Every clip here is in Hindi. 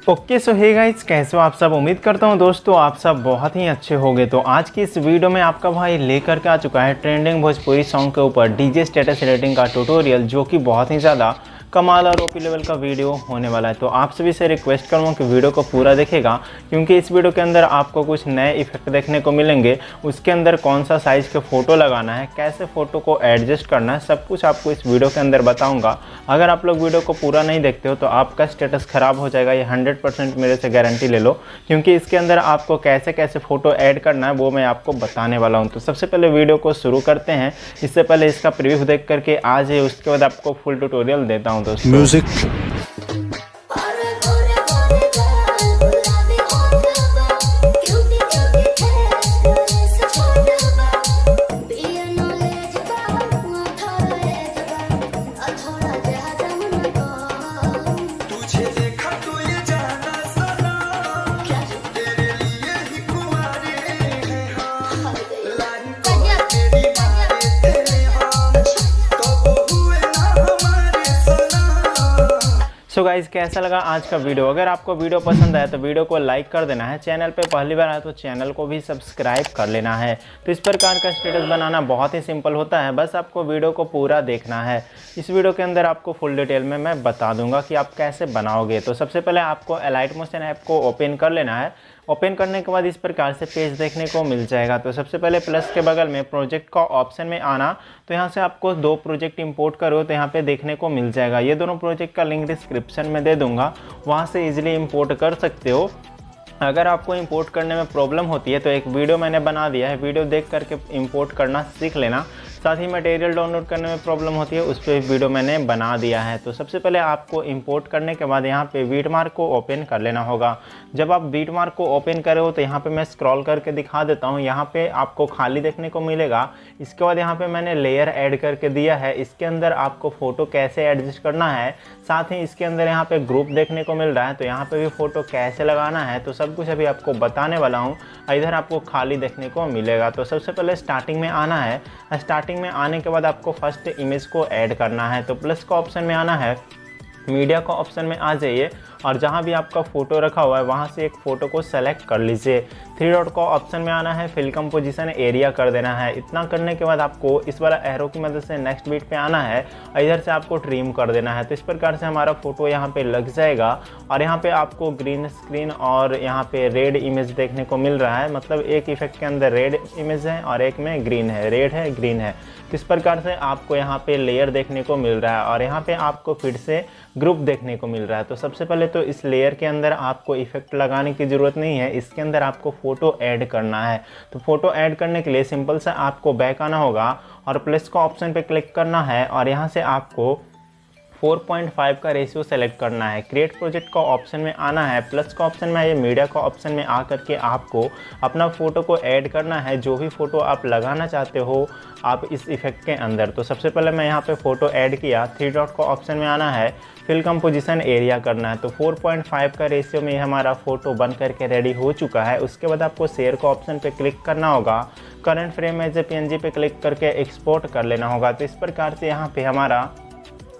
ओके सो हे गाइस, कैसे हो आप सब। उम्मीद करता हूँ दोस्तों आप सब बहुत ही अच्छे होंगे। तो आज की इस वीडियो में आपका भाई लेकर के आ चुका है ट्रेंडिंग भोजपुरी सॉन्ग के ऊपर डीजे स्टेटस रेटिंग का ट्यूटोरियल, जो कि बहुत ही ज़्यादा कमाल और ओपी लेवल का वीडियो होने वाला है। तो आप सभी से रिक्वेस्ट करूँगा कि वीडियो को पूरा देखेगा, क्योंकि इस वीडियो के अंदर आपको कुछ नए इफेक्ट देखने को मिलेंगे। उसके अंदर कौन सा साइज़ के फ़ोटो लगाना है, कैसे फ़ोटो को एडजस्ट करना है, सब कुछ आपको इस वीडियो के अंदर बताऊँगा। अगर आप लोग वीडियो को पूरा नहीं देखते हो तो आपका स्टेटस ख़राब हो जाएगा, ये 100% मेरे से गारंटी ले लो, क्योंकि इसके अंदर आपको कैसे कैसे फ़ोटो ऐड करना है वो मैं आपको बताने वाला हूँ। तो सबसे पहले वीडियो को शुरू करते हैं। इससे पहले इसका प्रीव्यू देख करके आ जाइए, उसके बाद आपको फुल ट्यूटोरियल देता हूँ दोस्तों। म्यूजिक सो गाइज़, कैसा लगा आज का वीडियो। अगर आपको वीडियो पसंद आया तो वीडियो को लाइक कर देना है। चैनल पे पहली बार आया तो चैनल को भी सब्सक्राइब कर लेना है। तो इस प्रकार का स्टेटस बनाना बहुत ही सिंपल होता है, बस आपको वीडियो को पूरा देखना है। इस वीडियो के अंदर आपको फुल डिटेल में मैं बता दूंगा कि आप कैसे बनाओगे। तो सबसे पहले आपको एलाइट मोशन ऐप को ओपन कर लेना है। ओपन करने के बाद इस प्रकार से पेज देखने को मिल जाएगा। तो सबसे पहले प्लस के बगल में प्रोजेक्ट का ऑप्शन में आना, तो यहाँ से आपको 2 प्रोजेक्ट इंपोर्ट करो तो यहाँ पे देखने को मिल जाएगा। ये दोनों प्रोजेक्ट का लिंक डिस्क्रिप्शन में दे दूंगा, वहाँ से इजीली इंपोर्ट कर सकते हो। अगर आपको इंपोर्ट करने में प्रॉब्लम होती है तो एक वीडियो मैंने बना दिया है, वीडियो देख करके इंपोर्ट करना सीख लेना। साथ ही मटेरियल डाउनलोड करने में प्रॉब्लम होती है, उस पर वीडियो मैंने बना दिया है। तो सबसे पहले आपको इंपोर्ट करने के बाद यहाँ पे बीटमार्क को ओपन कर लेना होगा। जब आप बीटमार्क को ओपन करे हो तो यहाँ पे मैं स्क्रॉल करके दिखा देता हूँ। यहाँ पे आपको खाली देखने को मिलेगा। इसके बाद यहाँ पे मैंने लेयर ऐड करके दिया है। इसके अंदर आपको फ़ोटो कैसे एडजस्ट करना है, साथ ही इसके अंदर यहाँ पे ग्रुप देखने को मिल रहा है, तो यहाँ पे भी फ़ोटो कैसे लगाना है, तो सब कुछ अभी आपको बताने वाला हूँ। इधर आपको खाली देखने को मिलेगा। तो सबसे पहले स्टार्टिंग में आना है। स्टार्टिंग में आने के बाद आपको फर्स्ट इमेज को ऐड करना है। तो प्लस का ऑप्शन में आना है, मीडिया का ऑप्शन में आ जाइए और जहाँ भी आपका फ़ोटो रखा हुआ है वहाँ से एक फ़ोटो को सेलेक्ट कर लीजिए। 3 डॉट का ऑप्शन में आना है, फिल कंपोजिशन एरिया कर देना है। इतना करने के बाद आपको इस वाला एरो की मदद से नेक्स्ट बीट पे आना है, इधर से आपको ट्रिम कर देना है। तो इस प्रकार से हमारा फ़ोटो यहाँ पे लग जाएगा और यहाँ पे आपको ग्रीन स्क्रीन और यहाँ पे रेड इमेज देखने को मिल रहा है। मतलब एक इफेक्ट के अंदर रेड इमेज है और एक में ग्रीन है, रेड है ग्रीन है। तो इस प्रकार से आपको यहाँ पे लेयर देखने को मिल रहा है और यहाँ पे आपको फिर से ग्रुप देखने को मिल रहा है। तो सबसे पहले तो इस लेयर के अंदर आपको इफेक्ट लगाने की ज़रूरत नहीं है, इसके अंदर आपको फ़ोटो ऐड करना है। तो फ़ोटो ऐड करने के लिए सिंपल सा आपको बैक आना होगा और प्लस का ऑप्शन पे क्लिक करना है और यहाँ से आपको 4.5 का रेशियो सेलेक्ट करना है। क्रिएट प्रोजेक्ट का ऑप्शन में आना है, प्लस का ऑप्शन में आइए, मीडिया का ऑप्शन में आ करके आपको अपना फ़ोटो को ऐड करना है, जो भी फ़ोटो आप लगाना चाहते हो आप इस इफेक्ट के अंदर। तो सबसे पहले मैं यहाँ पे फ़ोटो ऐड किया। 3 डॉट का ऑप्शन में आना है, फिल कंपोजिशन एरिया करना है। तो 4.5 का रेशियो में हमारा फ़ोटो बन करके रेडी हो चुका है। उसके बाद आपको शेयर का ऑप्शन पे क्लिक करना होगा, current frame as a PNG पे क्लिक करके एक्सपोर्ट कर लेना होगा। तो इस प्रकार से यहाँ पे हमारा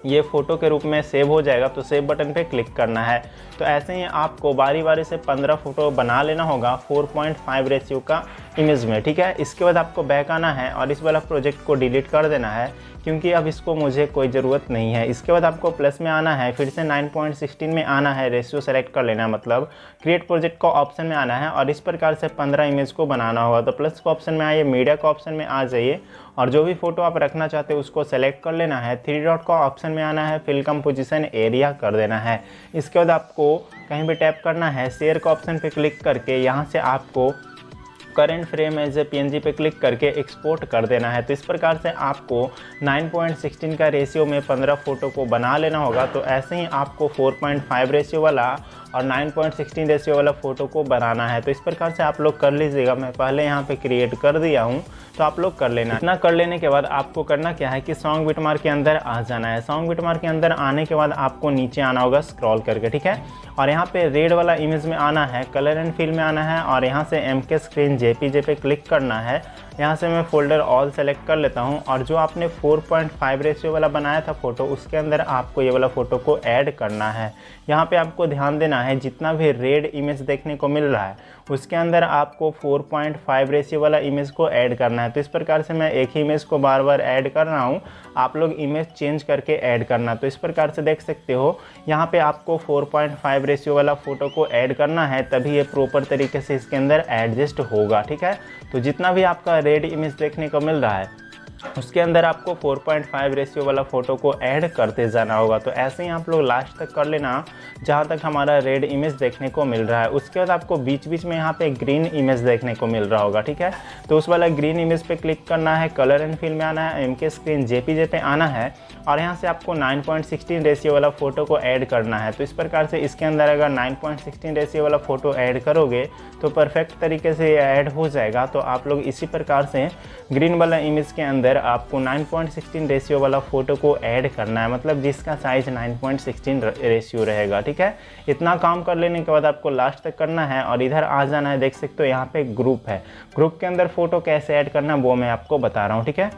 ये फ़ोटो के रूप में सेव हो जाएगा। तो सेव बटन पे क्लिक करना है। तो ऐसे ही आपको बारी बारी से 15 फ़ोटो बना लेना होगा 4.5 रेशियो का इमेज में, ठीक है। इसके बाद आपको बैक आना है और इस वाला प्रोजेक्ट को डिलीट कर देना है, क्योंकि अब इसको मुझे कोई ज़रूरत नहीं है। इसके बाद आपको प्लस में आना है, फिर से 9.16 में आना है, रेशियो सेलेक्ट कर लेना है, मतलब क्रिएट प्रोजेक्ट का ऑप्शन में आना है और इस प्रकार से 15 इमेज को बनाना होगा। तो प्लस का ऑप्शन में आइए, मीडिया का ऑप्शन में आ जाइए और जो भी फ़ोटो आप रखना चाहते हो उसको सेलेक्ट कर लेना है। 3 डॉट का ऑप्शन में आना है, फिल कंपोजिशन एरिया कर देना है। इसके बाद आपको कहीं भी टैप करना है, शेयर का ऑप्शन पे क्लिक करके यहाँ से आपको current frame as a PNG पे क्लिक करके एक्सपोर्ट कर देना है। तो इस प्रकार से आपको 9.16 का रेशियो में 15 फ़ोटो को बना लेना होगा। तो ऐसे ही आपको 4.5 रेशियो वाला और 9.16 रेशियो वाला फ़ोटो को बनाना है। तो इस प्रकार से आप लोग कर लीजिएगा। मैं पहले यहाँ पे क्रिएट कर दिया हूँ, तो आप लोग कर लेना। इतना कर लेने के बाद आपको करना क्या है कि सॉन्ग बिटमार्क के अंदर आ जाना है। सॉन्ग बिटमार्क के अंदर आने के बाद आपको नीचे आना होगा स्क्रॉल करके, ठीक है। और यहाँ पे रेड वाला इमेज में आना है, कलर एंड फिल में आना है और यहाँ से MK स्क्रीन JPG पे क्लिक करना है। यहाँ से मैं फोल्डर ऑल सेलेक्ट कर लेता हूँ और जो आपने 4.5 रेशियो वाला बनाया था फ़ोटो, उसके अंदर आपको ये वाला फ़ोटो को ऐड करना है। यहाँ पे आपको ध्यान देना है जितना भी रेड इमेज देखने को मिल रहा है उसके अंदर आपको 4.5 रेशियो वाला इमेज को ऐड करना है। तो इस प्रकार से मैं एक ही इमेज को बार बार ऐड कर रहा हूँ, आप लोग इमेज चेंज करके ऐड करना। तो इस प्रकार से देख सकते हो यहाँ पे आपको 4.5 रेशियो वाला फ़ोटो को ऐड करना है, तभी ये प्रॉपर तरीके से इसके अंदर एडजस्ट होगा, ठीक है। तो जितना भी आपका रेड इमेज देखने को मिल रहा है उसके अंदर आपको 4.5 रेशियो वाला फ़ोटो को ऐड करते जाना होगा। तो ऐसे ही आप लोग लास्ट तक कर लेना जहाँ तक हमारा रेड इमेज देखने को मिल रहा है। उसके बाद आपको बीच बीच में यहाँ पे ग्रीन इमेज देखने को मिल रहा होगा, ठीक है। तो उस वाला ग्रीन इमेज पे क्लिक करना है, कलर एंड फिल में आना है, MK स्क्रीन JPG पे आना है और यहाँ से आपको 9.16 रेशियो वाला फ़ोटो को ऐड करना है। तो इस प्रकार से इसके अंदर अगर 9.16 रेशियो वाला फ़ोटो ऐड करोगे तो परफेक्ट तरीके से ये ऐड हो जाएगा। तो आप लोग इसी प्रकार से ग्रीन वाला इमेज के अंदर आपको 9.16 रेशियो वाला फ़ोटो को ऐड करना है, मतलब जिसका साइज़ 9.16 रेशियो रहेगा, ठीक है। इतना काम कर लेने के बाद आपको लास्ट तक करना है और इधर आ जाना है। देख सकते हो यहाँ पे ग्रुप है, ग्रुप के अंदर फ़ोटो कैसे ऐड करना वो मैं आपको बता रहा हूँ, ठीक है।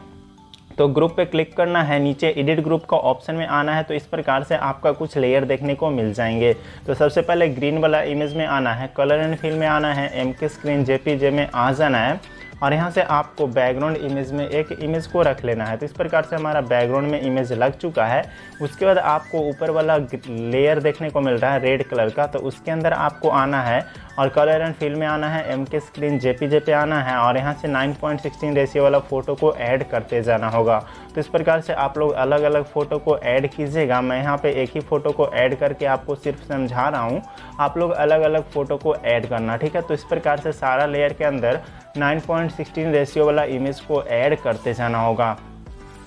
तो ग्रुप पे क्लिक करना है, नीचे एडिट ग्रुप का ऑप्शन में आना है। तो इस प्रकार से आपका कुछ लेयर देखने को मिल जाएंगे। तो सबसे पहले ग्रीन वाला इमेज में आना है, कलर एंड फिल में आना है, MK स्क्रीन JPG में आ जाना है और यहाँ से आपको बैकग्राउंड इमेज में एक इमेज को रख लेना है। तो इस प्रकार से हमारा बैकग्राउंड में इमेज लग चुका है। उसके बाद आपको ऊपर वाला लेयर देखने को मिल रहा है रेड कलर का, तो उसके अंदर आपको आना है और कलर एंड फिल में आना है, MK स्क्रीन JPG पे आना है और यहाँ से 9.16 रेशियो वाला फ़ोटो को ऐड करते जाना होगा। तो इस प्रकार से आप लोग अलग अलग फ़ोटो को ऐड कीजिएगा। मैं यहाँ पे एक ही फ़ोटो को ऐड करके आपको सिर्फ समझा रहा हूँ, आप लोग अलग अलग फ़ोटो को ऐड करना, ठीक है। तो इस प्रकार से सारा लेयर के अंदर 9.16 रेशियो वाला इमेज को ऐड करते जाना होगा।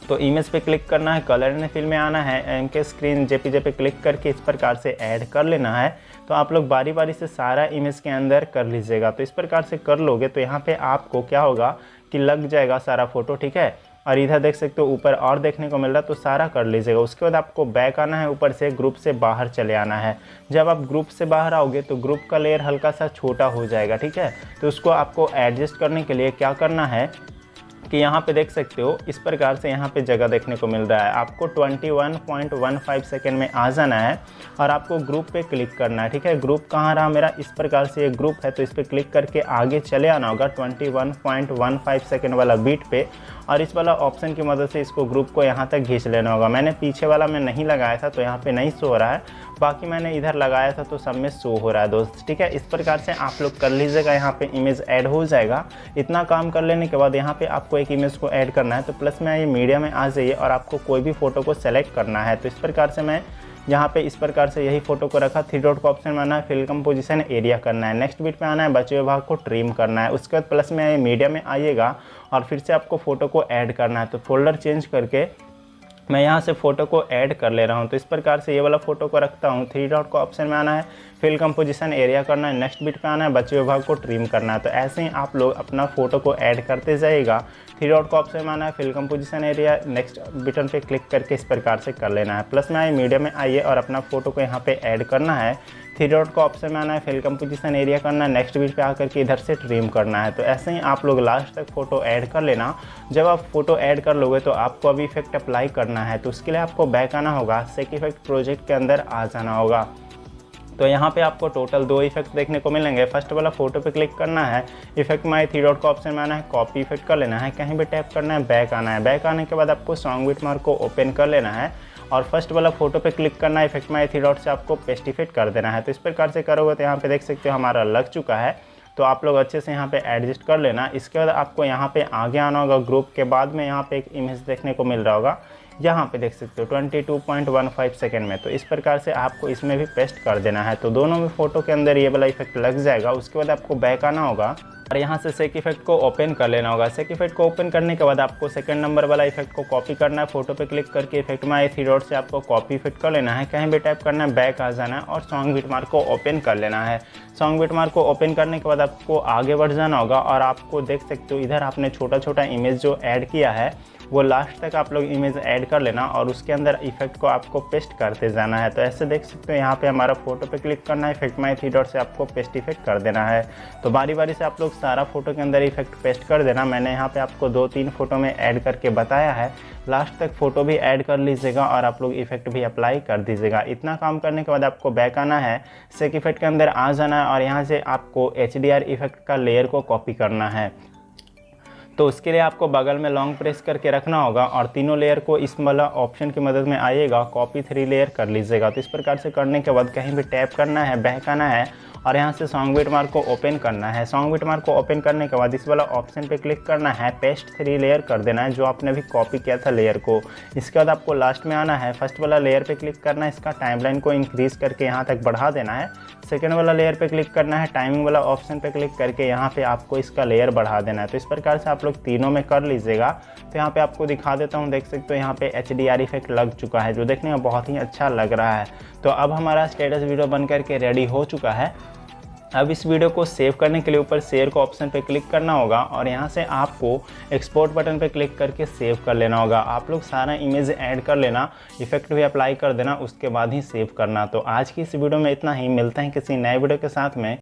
तो इमेज पे क्लिक करना है, कलर एंड फिल में आना है, MK स्क्रीन JPG पे क्लिक करके इस प्रकार से ऐड कर लेना है। तो आप लोग बारी बारी से सारा इमेज के अंदर कर लीजिएगा। तो इस प्रकार से कर लोगे तो यहाँ पे आपको क्या होगा कि लग जाएगा सारा फ़ोटो, ठीक है। और इधर देख सकते हो ऊपर और देखने को मिल रहा है, तो सारा कर लीजिएगा। उसके बाद आपको बैक आना है, ऊपर से ग्रुप से बाहर चले आना है। जब आप ग्रुप से बाहर आओगे तो ग्रुप का लेयर हल्का सा छोटा हो जाएगा, ठीक है। तो उसको आपको एडजस्ट करने के लिए क्या करना है कि यहाँ पे देख सकते हो इस प्रकार से यहाँ पे जगह देखने को मिल रहा है। आपको 21.15 सेकेंड में आ जाना है और आपको ग्रुप पे क्लिक करना है, ठीक है। ग्रुप कहाँ रहा मेरा, इस प्रकार से एक ग्रुप है, तो इस पर क्लिक करके आगे चले आना होगा 21.15 सेकेंड वाला बीट पे और इस वाला ऑप्शन की मदद से इसको ग्रुप को यहाँ तक खींच लेना होगा। मैंने पीछे वाला में नहीं लगाया था तो यहाँ पे नहीं शो हो रहा है, बाकी मैंने इधर लगाया था तो सब में शो हो रहा है दोस्त, ठीक है। इस प्रकार से आप लोग कर लीजिएगा, यहाँ पे इमेज ऐड हो जाएगा। इतना काम कर लेने के बाद यहाँ पे आपको एक इमेज को ऐड करना है। तो प्लस में ये मीडिया में आ जाइए और आपको कोई भी फ़ोटो को सेलेक्ट करना है। तो इस प्रकार से मैं यहाँ पे इस प्रकार से यही फ़ोटो को रखा, 3 डॉट का ऑप्शन में आना है, फिल कंपोजिशन एरिया करना है, नेक्स्ट बीट पे आना है, बचे हुए भाग को ट्रिम करना है। उसके बाद प्लस में मीडिया में आइएगा और फिर से आपको फ़ोटो को ऐड करना है। तो फोल्डर चेंज करके मैं यहाँ से फ़ोटो को ऐड कर ले रहा हूँ। तो इस प्रकार से ये वाला फ़ोटो को रखता हूँ, 3 डॉट का ऑप्शन में आना है, फिल कंपोजिशन एरिया करना है, नेक्स्ट बीट पे आना है, बचे हुए भाग को ट्रिम करना है। तो ऐसे ही आप लोग अपना फ़ोटो को ऐड करते जाइएगा। 3 डॉट का ऑप्शन में आना है, fill composition area, next button पे क्लिक करके इस प्रकार से कर लेना है। प्लस में आइए, मीडिया में आइए और अपना फ़ोटो को यहाँ पे ऐड करना है। 3 डॉट का ऑप्शन में आना है, फिल कंपोजिशन एरिया करना है, नेक्स्ट बीट पे आकर के इधर से ट्रिम करना है। तो ऐसे ही आप लोग लास्ट तक फ़ोटो ऐड कर लेना। जब आप फ़ोटो ऐड कर लोगे तो आपको अभी इफेक्ट अप्लाई करना है। तो उसके लिए आपको बैक आना होगा, सेक इफेक्ट प्रोजेक्ट के अंदर आ जाना होगा। तो यहाँ पे आपको टोटल 2 इफेक्ट देखने को मिलेंगे। फर्स्ट वाला फ़ोटो पे क्लिक करना है, इफेक्ट में 3 डॉट का ऑप्शन में आना है, कॉपी इफेक्ट कर लेना है, कहीं भी टैप करना है, बैक आना है। बैक आने के बाद आपको सॉन्ग विथ मार्क को ओपन कर लेना है और फर्स्ट वाला फ़ोटो पे क्लिक करना है, इफेक्ट में 3 डॉट से आपको पेस्ट इफेक्ट कर देना है। तो इस प्रकार से करोगे तो यहाँ पे देख सकते हो हमारा लग चुका है। तो आप लोग अच्छे से यहाँ पे एडजस्ट कर लेना। इसके बाद आपको यहाँ पे आगे आना होगा, ग्रुप के बाद में यहाँ पे एक इमेज देखने को मिल रहा होगा, यहाँ पे देख सकते हो 22.15 सेकेंड में। तो इस प्रकार से आपको इसमें भी पेस्ट कर देना है। तो दोनों में फ़ोटो के अंदर ये वाला इफेक्ट लग जाएगा। उसके बाद आपको बैक आना होगा और यहाँ से सेक इफेक्ट को ओपन कर लेना होगा। सेक इफेक्ट को ओपन करने के बाद आपको सेकंड नंबर वाला इफेक्ट को कॉपी करना है। फोटो पे क्लिक करके इफेक्ट में आए 3 डॉट से आपको कॉपी इफेक्ट कर लेना है, कहीं भी टाइप करना है, बैक आ जाना है और सॉन्ग बिट मार्क को ओपन कर लेना है। सॉन्ग बिट मार्क को ओपन करने के बाद आपको आगे बढ़ जाना होगा और आपको देख सकते हो इधर आपने छोटा छोटा इमेज जो ऐड किया है वो लास्ट तक आप लोग इमेज ऐड कर लेना और उसके अंदर इफेक्ट को आपको पेस्ट करते जाना है। तो ऐसे देख सकते हो यहाँ पे हमारा फोटो पे क्लिक करना है, इफेक्ट में 3 डॉट से आपको पेस्ट इफेक्ट कर देना है। तो बारी बारी से आप लोग सारा फ़ोटो के अंदर इफेक्ट पेस्ट कर देना। मैंने यहाँ पे आपको 2-3 फ़ोटो में ऐड करके बताया है, लास्ट तक फ़ोटो भी ऐड कर लीजिएगा और आप लोग इफेक्ट भी अप्लाई कर दीजिएगा। इतना काम करने के बाद आपको बैक आना है, सेक इफेक्ट के अंदर आ जाना है और यहाँ से आपको HDR इफेक्ट का लेयर को कॉपी करना है। तो उसके लिए आपको बगल में लॉन्ग प्रेस करके रखना होगा और तीनों लेयर को इस वाला ऑप्शन की मदद में आइएगा, कॉपी 3 लेयर कर लीजिएगा। तो इस प्रकार से करने के बाद कहीं भी टैप करना है, बैक आना है और यहाँ से सॉन्ग बिटमार्क को ओपन करना है। सॉन्ग बिटमार्क को ओपन करने के बाद इस वाला ऑप्शन पे क्लिक करना है, पेस्ट 3 लेयर कर देना है जो आपने अभी कॉपी किया था लेयर को। इसके बाद आपको लास्ट में आना है, फर्स्ट वाला लेयर पे क्लिक करना है, इसका टाइमलाइन को इंक्रीज़ करके यहाँ तक बढ़ा देना है। सेकेंड वाला लेयर पे क्लिक करना है, टाइमिंग वाला ऑप्शन पे क्लिक करके यहाँ पे आपको इसका लेयर बढ़ा देना है। तो इस प्रकार से आप लोग तीनों में कर लीजिएगा। तो यहाँ पे आपको दिखा देता हूँ, देख सकते हो यहाँ पे HDR इफेक्ट लग चुका है जो देखने में बहुत ही अच्छा लग रहा है। तो अब हमारा स्टेटस वीडियो बन करके रेडी हो चुका है। अब इस वीडियो को सेव करने के लिए ऊपर शेयर को ऑप्शन पे क्लिक करना होगा और यहाँ से आपको एक्सपोर्ट बटन पे क्लिक करके सेव कर लेना होगा। आप लोग सारा इमेज ऐड कर लेना, इफेक्ट भी अप्लाई कर देना, उसके बाद ही सेव करना। तो आज की इस वीडियो में इतना ही, मिलते हैं किसी नए वीडियो के साथ में।